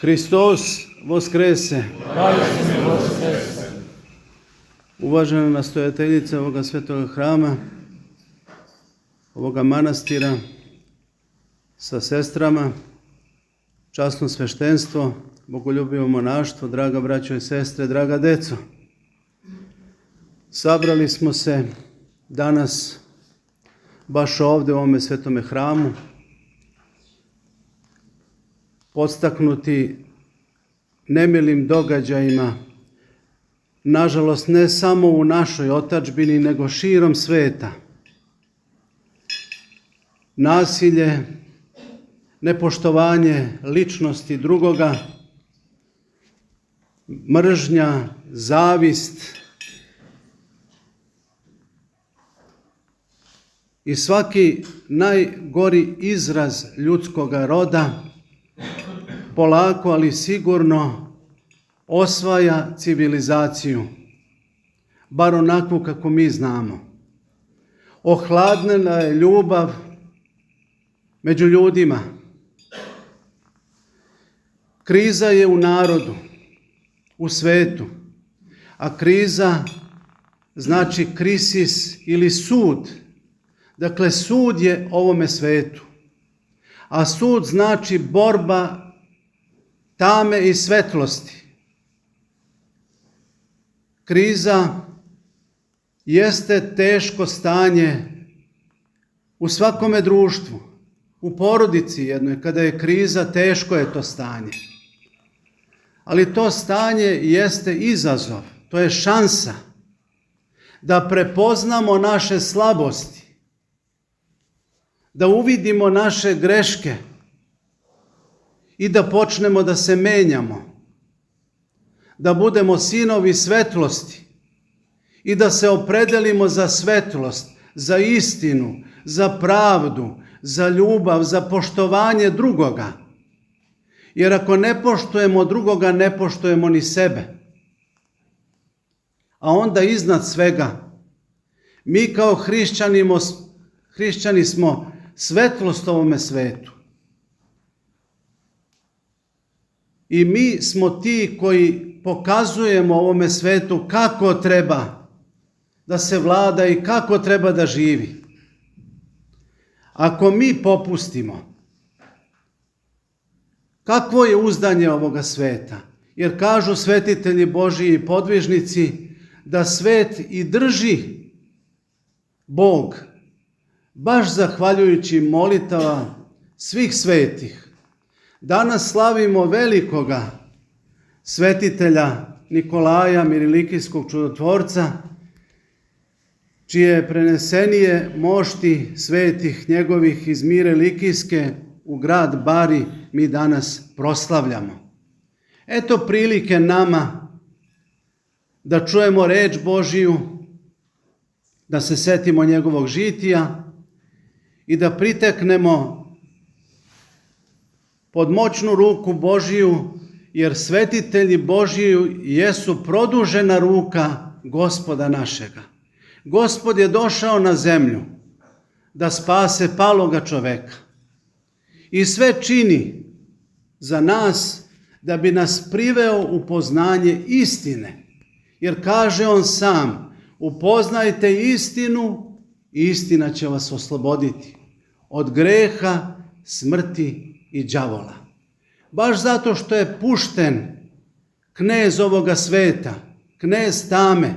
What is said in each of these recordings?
Hristos Voskrese. Uvažena nastojateljice ovoga svetoga hrama, ovoga manastira, sa sestrama, časno sveštenstvo, bogoljubivo monaštvo, draga braćo i sestre, draga deco. Sabrali smo se danas baš ovdje u ovome svetome hramu, podstaknuti nemilim događajima, nažalost ne samo u našoj otadžbini, nego širom sveta. Nasilje, nepoštovanje ličnosti drugoga, mržnja, zavist i svaki najgori izraz ljudskoga roda polako, ali sigurno osvaja civilizaciju, bar onakvu kako mi znamo. Ohladnena je ljubav među ljudima. Kriza je u narodu, u svetu, a kriza znači krisis ili sud. Dakle, sud je ovome svetu, a sud znači borba tame i svetlosti. Kriza jeste teško stanje u svakome društvu, u porodici jednoj. Kada je kriza, teško je to stanje. Ali to stanje jeste izazov, to je šansa da prepoznamo naše slabosti, da uvidimo naše greške i da počnemo da se menjamo, da budemo sinovi svetlosti i da se opredelimo za svetlost, za istinu, za pravdu, za ljubav, za poštovanje drugoga. Jer ako ne poštujemo drugoga, ne poštujemo ni sebe. A onda iznad svega, mi kao hrišćani smo svetlost ovome svetu. I mi smo ti koji pokazujemo ovome svetu kako treba da se vlada i kako treba da živi. Ako mi popustimo, kakvo je uzdanje ovoga sveta? Jer kažu svetitelji Božji i podvižnici da svet i drži Bog, baš zahvaljujući molitava svih svetih. Danas slavimo velikoga svetitelja Nikolaja, Mirilikijskog čudotvorca, čije prenesenije mošti svetih njegovih iz Mire Likijske u grad Bari mi danas proslavljamo. Eto prilike nama da čujemo reč Božiju, da se setimo njegovog žitija i da priteknemo pod moćnu ruku Božiju, jer svetitelji Božji jesu produžena ruka Gospoda našega. Gospod je došao na zemlju da spase paloga čoveka i sve čini za nas da bi nas priveo u poznanje istine. Jer kaže on sam, upoznajte istinu i istina će vas osloboditi od greha, smrti i đavola. Baš zato što je pušten knez ovoga sveta, knez tame.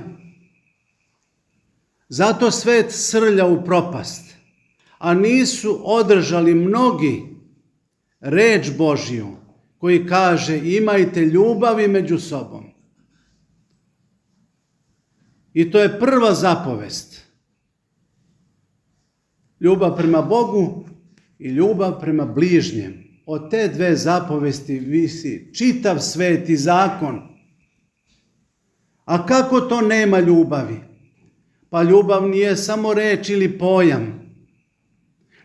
Zato svet srlja u propast, a nisu održali mnogi reč Božju koji kaže imajte ljubavi među sobom. I to je prva zapovest. Ljubav prema Bogu i ljubav prema bližnjem. Od te dve zapovesti visi čitav svet i zakon. A kako to nema ljubavi? Pa ljubav nije samo reč ili pojam.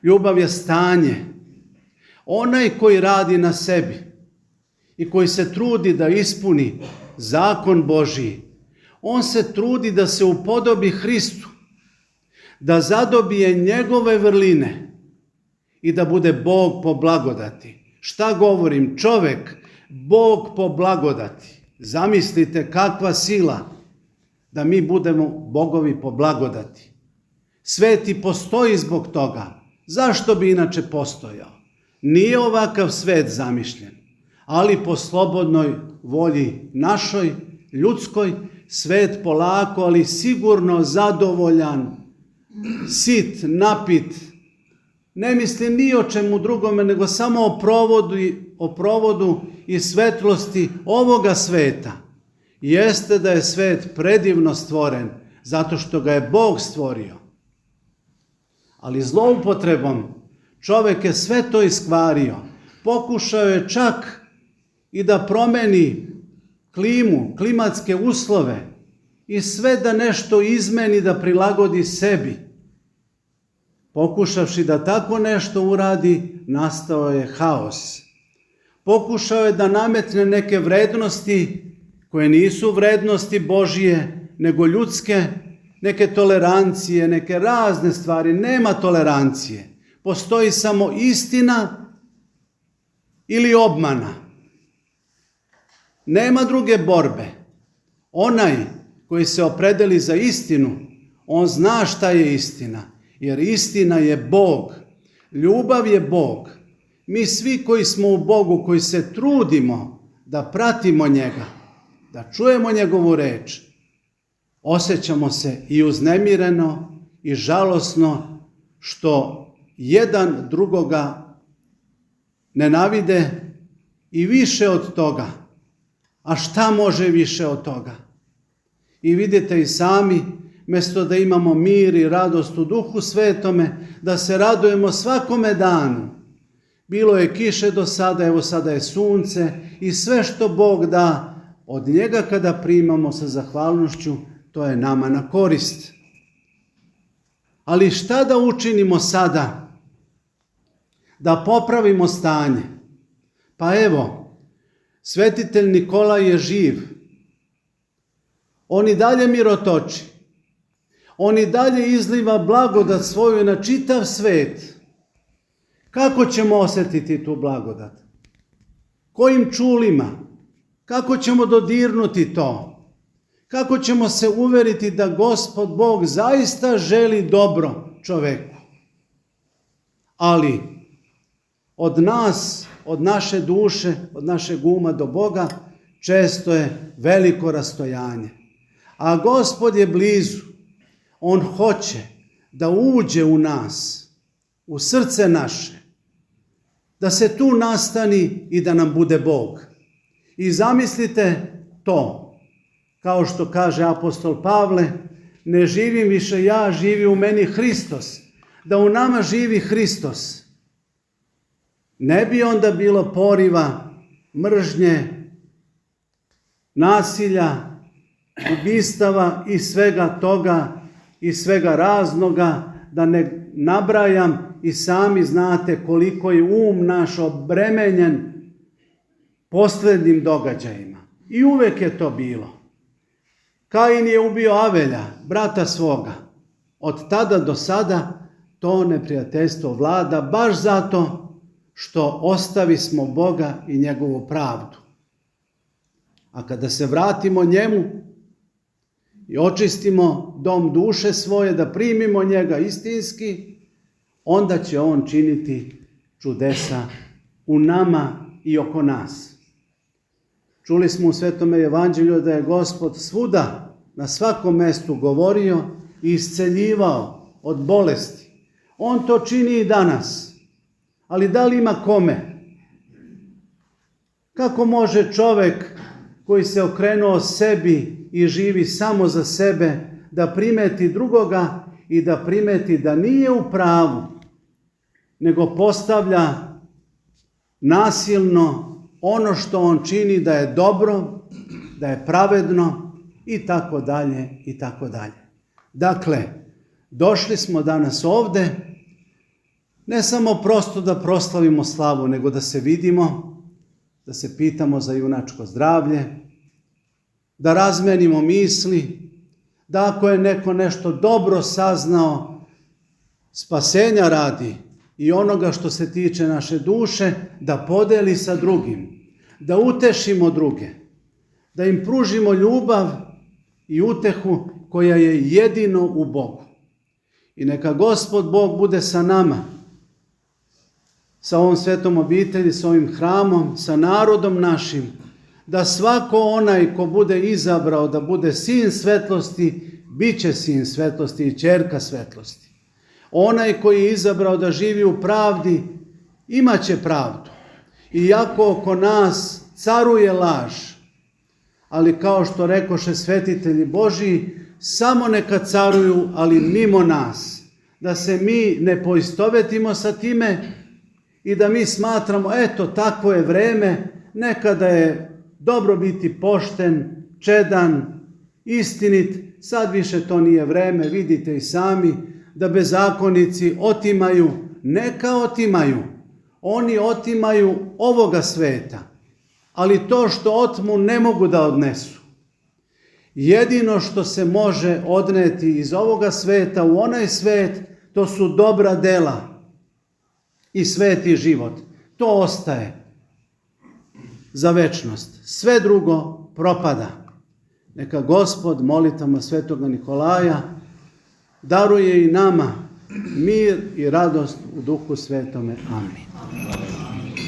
Ljubav je stanje. Onaj koji radi na sebi i koji se trudi da ispuni zakon Božiji, on se trudi da se upodobi Hristu, da zadobije njegove vrline i da bude Bog po blagodati. Šta govorim? Čovek Bog po blagodati. Zamislite kakva sila da mi budemo bogovi po blagodati. Svet i postoji zbog toga. Zašto bi inače postojao? Nije ovakav svet zamišljen, ali po slobodnoj volji našoj, ljudskoj, svet polako, ali sigurno zadovoljan, sit, napit. Ne mislim ni o čemu drugome, nego samo o provodu i svetlosti ovoga sveta. Jeste da je svet predivno stvoren, zato što ga je Bog stvorio. Ali zloupotrebom čovjek je sve to iskvario. Pokušao je čak i da promeni klimu, klimatske uslove i sve da nešto izmeni, da prilagodi sebi. Pokušavši da tako nešto uradi, nastao je haos. Pokušao je da nametne neke vrednosti koje nisu vrednosti Božije, nego ljudske, neke tolerancije, neke razne stvari. Nema tolerancije. Postoji samo istina ili obmana. Nema druge borbe. Onaj koji se opredeli za istinu, on zna šta je istina, jer istina je Bog. Ljubav je Bog. Mi svi koji smo u Bogu, koji se trudimo da pratimo njega, da čujemo njegovu reč, osjećamo se i uznemireno i žalosno što jedan drugoga nenavide i više od toga. A šta može više od toga? I vidite i sami, mjesto da imamo mir i radost u Duhu Svetome, da se radujemo svakome danu. Bilo je kiše do sada, evo sada je sunce i sve što Bog da od njega kada primamo sa zahvalnošću, to je nama na korist. Ali šta da učinimo sada? Da popravimo stanje. Pa evo, svetitelj Nikolaj je živ. On i dalje mirotoči. On i dalje izliva blagodat svoju na čitav svet. Kako ćemo osjetiti tu blagodat? Kojim čulima? Kako ćemo dodirnuti to? Kako ćemo se uveriti da Gospod Bog zaista želi dobro čoveku? Ali od nas, od naše duše, od našeg uma do Boga, često je veliko rastojanje. A Gospod je blizu. On hoće da uđe u nas, u srce naše, da se tu nastani i da nam bude Bog. I zamislite to, kao što kaže apostol Pavle, ne živim više ja, živi u meni Hristos. Da u nama živi Hristos. Ne bi onda bilo poriva, mržnje, nasilja, ubistava i svega toga i svega raznoga, da ne nabrajam, i sami znate koliko je um naš obremenjen posljednjim događajima. I uvek je to bilo. Kain je ubio Avelja, brata svoga. Od tada do sada to neprijateljstvo vlada baš zato što ostavi smo Boga i njegovu pravdu. A kada se vratimo njemu i očistimo dom duše svoje, da primimo njega istinski, onda će on činiti čudesa u nama i oko nas. Čuli smo u Svetome evanđelju da je Gospod svuda, na svakom mjestu govorio i isceljivao od bolesti. On to čini i danas. Ali da li ima kome? Kako može čovjek koji se okrenuo sebi i živi samo za sebe, da primeti drugoga i da primeti da nije u pravu, nego postavlja nasilno ono što on čini da je dobro, da je pravedno i tako dalje i tako dalje. Dakle, došli smo danas ovde ne samo prosto da proslavimo slavu, nego da se vidimo, da se pitamo za junačko zdravlje, da razmenimo misli, da ako je neko nešto dobro saznao, spasenja radi i onoga što se tiče naše duše, da podeli sa drugim. da utešimo druge, da im pružimo ljubav i utehu koja je jedino u Bogu. I neka Gospod Bog bude sa nama, sa ovom svetom obitelji, sa ovim hramom, sa narodom našim, da svako onaj ko bude izabrao da bude sin svetlosti, bit će sin svetlosti i ćerka svetlosti. Onaj koji je izabrao da živi u pravdi, imat će pravdu. Iako oko nas caruje laž, ali kao što rekoše svetitelji Božji, samo neka caruju, ali mimo nas. Da se mi ne poistovetimo sa time i da mi smatramo, eto, takvo je vreme, nekada je dobro biti pošten, čedan, istinit, sad više to nije vreme, vidite i sami da bezakonici otimaju, neka otimaju, oni otimaju ovoga sveta, ali to što otmu ne mogu da odnesu. Jedino što se može odneti iz ovoga sveta u onaj svet, to su dobra dela i sveti život. To ostaje za večnost. Sve drugo propada. Neka Gospod molitvama svetoga Nikolaja daruje i nama mir i radost u Duhu Svetome. Amin.